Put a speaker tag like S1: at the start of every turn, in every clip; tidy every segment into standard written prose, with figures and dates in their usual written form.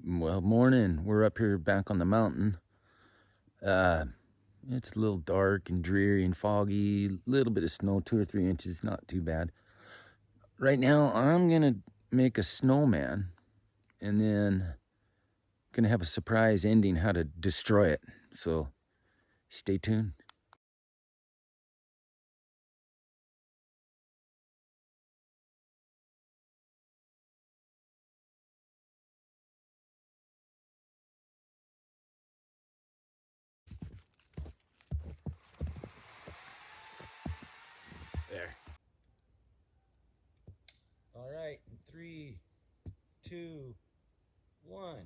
S1: Well, morning. We're up here back on the mountain. It's a little dark and dreary and foggy. A little bit of snow, 2 or 3 inches, not too bad. Right now, I'm gonna make a snowman, and then gonna have a surprise ending how to destroy it. So, stay tuned. There. All right, 3, 2, 1.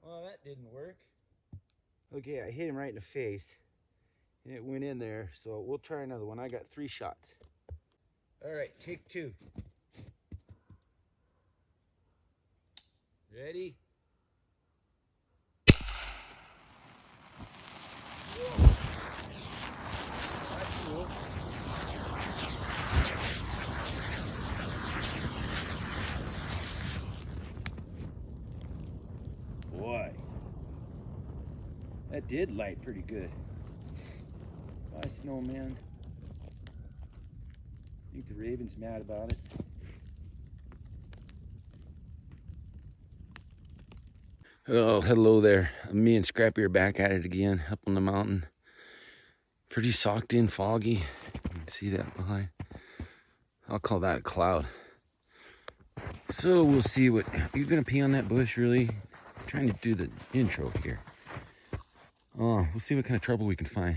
S1: Well, that didn't work. Okay, I hit him right in the face, and it went in there. So we'll try another one. I got 3 shots. All right, take 2. Ready? Whoa. That's cool. Boy, that did light pretty good. Bye, snowman. I think the raven's mad about it. Oh, hello there. Me and Scrappy are back at it again, up on the mountain. Pretty socked in, foggy. You can see that behind. I'll call that a cloud. So we'll see what. You're gonna pee on that bush, really? I'm trying to do the intro here. Oh, we'll see what kind of trouble we can find.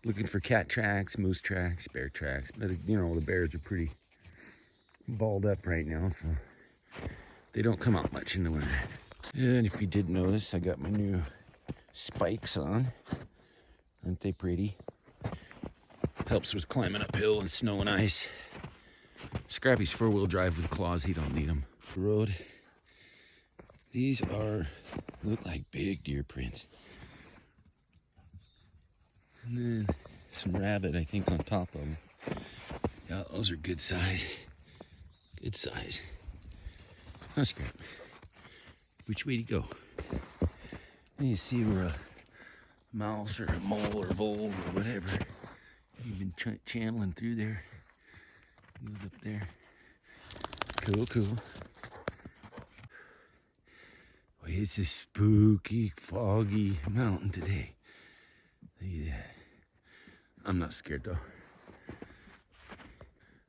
S1: Looking for cat tracks, moose tracks, bear tracks. But you know, the bears are pretty balled up right now, so they don't come out much in the winter. And if you did notice, I got my new spikes on. Aren't they pretty? Helps with climbing uphill and snow and ice. Scrappy's 4-wheel drive with claws, he don't need them. The road. These look like big deer prints. And then some rabbit, I think, on top of them. Yeah, those are good size. Good size. Huh, Scrap? Which way to go? You see where a mouse or a mole or vole or whatever, you've been channeling through there. Move up there. Cool, cool. Boy, it's a spooky, foggy mountain today. Look at that. I'm not scared though.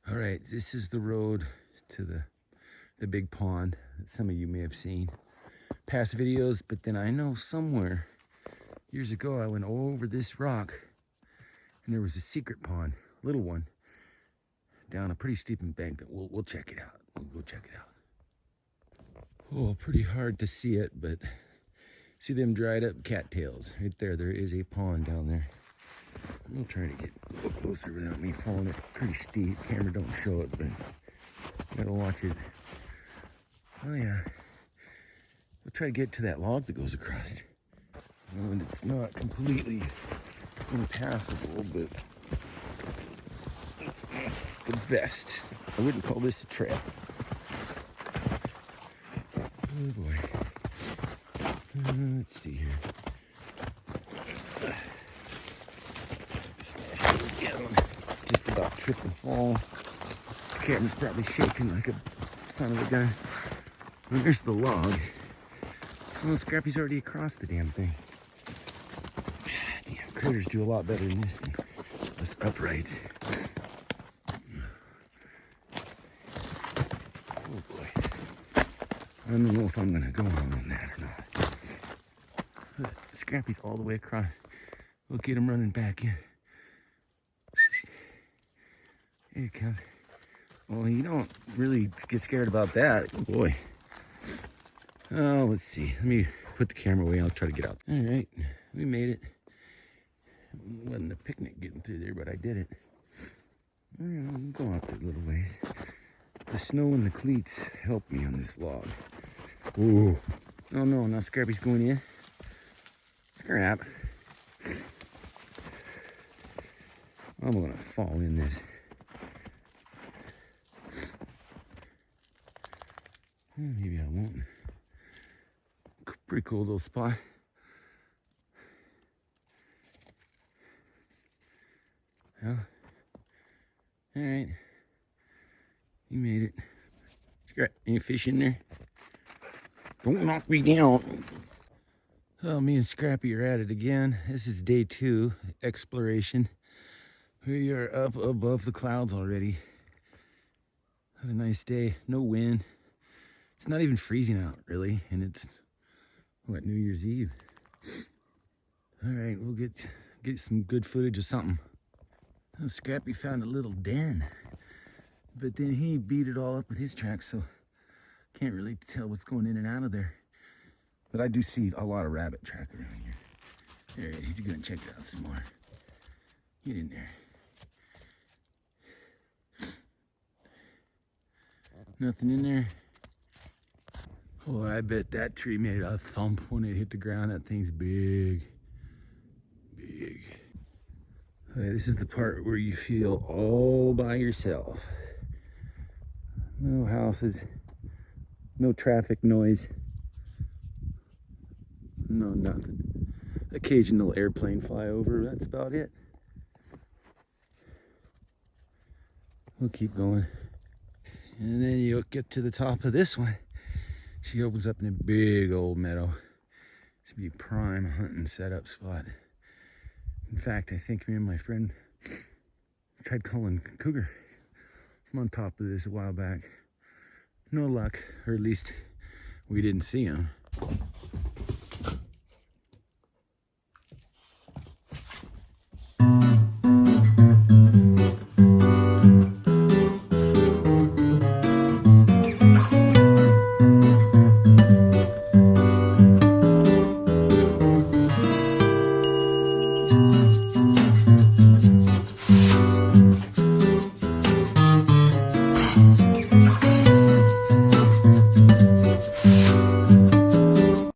S1: All right, this is the road to the big pond that some of you may have seen past videos, but then I know somewhere years ago I went over this rock and there was a secret pond, little one, down a pretty steep embankment. We'll check it out. We'll go check it out. Oh, pretty hard to see it, but see them dried up cattails right there. There is a pond down there. We'll try to get a little closer without me falling. It's pretty steep. Camera don't show it, but you gotta watch it. Oh yeah. We'll try to get to that log that goes across. And it's not completely impassable, but the best. I wouldn't call this a trail. Oh boy. Let's see here. Smash those down. Just about trip and fall. The camera's probably shaking like a son of a gun. And there's the log. Oh, Scrappy's already across the damn thing. Damn, critters do a lot better than this thing. Us uprights. Oh boy. I don't know if I'm gonna go on that or not. Scrappy's all the way across. We'll get him running back in. Here he comes. Well, you don't really get scared about that. Oh boy. Oh, let's see. Let me put the camera away. I'll try to get out. All right, we made it. It wasn't a picnic getting through there, but I did it. I'm going out there a little ways. The snow and the cleats help me on this log. Ooh. Oh no, now Scrappy's going in. Scrap. I'm gonna fall in this. Maybe I won't. Pretty cool little spot. Well, all right. You made it. Got any fish in there? Don't knock me down. Well, me and Scrappy are at it again. This is day 2 exploration. We are up above the clouds already. Had a nice day. No wind. It's not even freezing out, really. And it's, what, New Year's Eve. All right, we'll get some good footage of something. Well, Scrappy found a little den. But then he beat it all up with his tracks, so can't really tell what's going in and out of there. But I do see a lot of rabbit track around here. There he is. He's gonna check it out some more. Get in there. Nothing in there. Oh, I bet that tree made a thump when it hit the ground. That thing's big. Big. Okay, this is the part where you feel all by yourself. No houses. No traffic noise. No, nothing. Occasional airplane fly over, that's about it. We'll keep going. And then you'll get to the top of this one. She opens up in a big old meadow. This would be a prime hunting setup spot. In fact, I think me and my friend tried calling cougar from on top of this a while back. No luck, or at least we didn't see him.